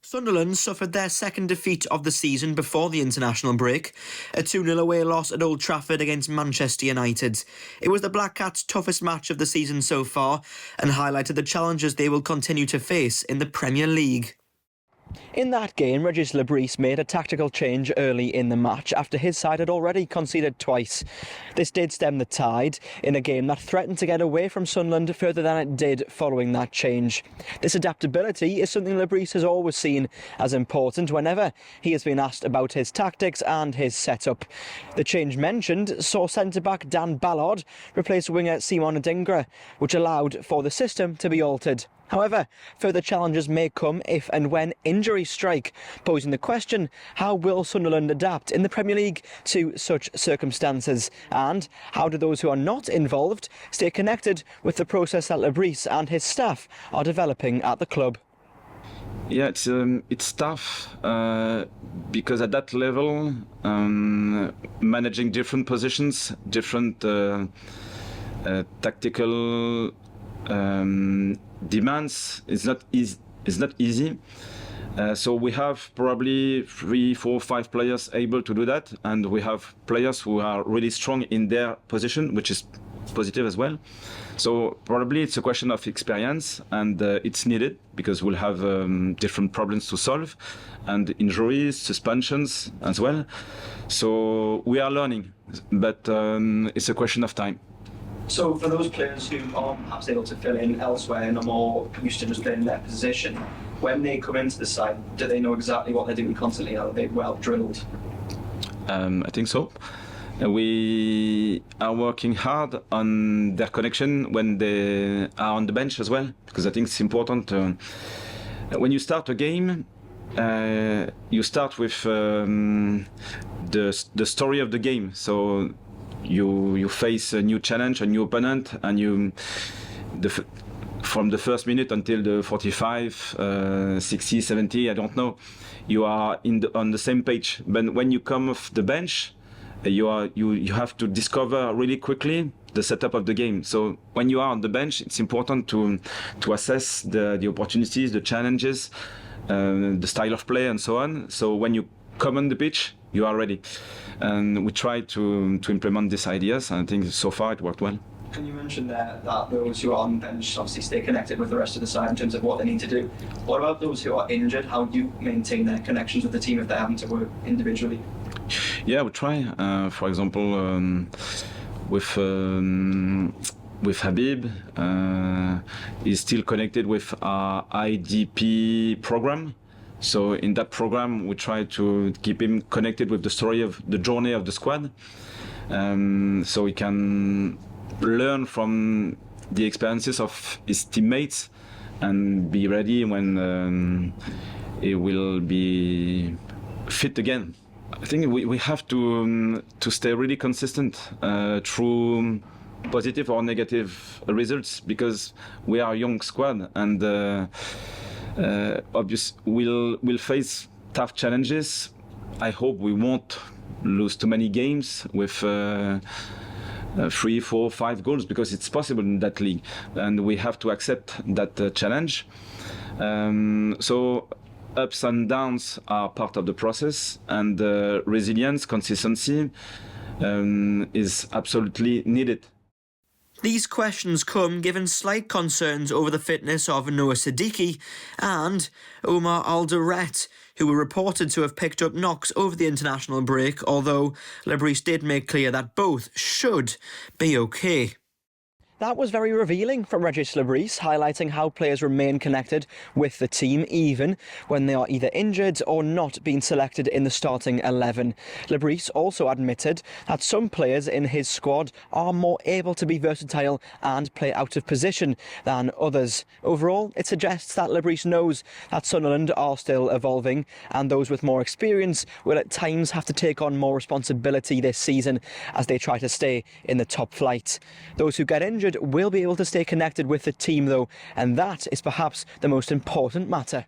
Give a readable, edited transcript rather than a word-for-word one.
Sunderland suffered their second defeat of the season before the international break, a 2-0 away loss at Old Trafford against Manchester United. It was the Black Cats' toughest match of the season so far and highlighted the challenges they will continue to face in the Premier League. In that game, Régis Le Bris made a tactical change early in the match after his side had already conceded twice. This did stem the tide in a game that threatened to get away from Sunderland further than it did following that change. This adaptability is something Le Bris has always seen as important whenever he has been asked about his tactics and his setup. The change mentioned saw centre-back Dan Ballard replace winger Simon Adingra, which allowed for the system to be altered. However, further challenges may come if and when injuries strike, posing the question, how will Sunderland adapt in the Premier League to such circumstances? And how do those who are not involved stay connected with the process that Le Bris and his staff are developing at the club? Yeah, it's tough because at that level, managing different positions, different tactical demands is not easy. So we have probably 3, 4, 5 players able to do that, and we have players who are really strong in their position, which is positive as well. So probably it's a question of experience, and it's needed because we'll have different problems to solve, and injuries, suspensions as well. So we are learning, but it's a question of time. So for those players who aren't perhaps able to fill in elsewhere and are more used to just playing their position, when they come into the side, do they know exactly what they're doing constantly? Are they well drilled? I think so. We are working hard on their connection when they are on the bench as well, because I think it's important. When you start a game, you start with the story of the game. So you face a new challenge, a new opponent, and from the first minute until the 45, 60, 70, I don't know, you are on the same page. But when you come off the bench, you have to discover really quickly the setup of the game. So when you are on the bench, it's important to assess the opportunities, the challenges, the style of play, and so on. So when you come on the pitch, you are ready. And we try to implement these ideas, and I think so far it worked well. And you mentioned there that those who are on the bench obviously stay connected with the rest of the side in terms of what they need to do. What about those who are injured? How do you maintain their connections with the team if they're having to work individually? Yeah, we try. For example, with Habib, he's still connected with our IDP program. So in that program, we try to keep him connected with the story of the journey of the squad, so he can learn from the experiences of his teammates and be ready when he will be fit again. I think we have to stay really consistent through positive or negative results, because we are a young squad, and we'll face tough challenges. I hope we won't lose too many games with 3, 4, 5 goals, because it's possible in that league, and we have to accept that challenge. So ups and downs are part of the process, and resilience, consistency is absolutely needed. These questions come given slight concerns over the fitness of Noah Siddiqui and Omar Alderete, who were reported to have picked up knocks over the international break, although Le Bris did make clear that both should be okay. That was very revealing from Régis Le Bris, highlighting how players remain connected with the team even when they are either injured or not being selected in the starting 11. Le Bris also admitted that some players in his squad are more able to be versatile and play out of position than others. Overall, it suggests that Le Bris knows that Sunderland are still evolving, and those with more experience will at times have to take on more responsibility this season as they try to stay in the top flight. Those who get injured will be able to stay connected with the team though, and that is perhaps the most important matter.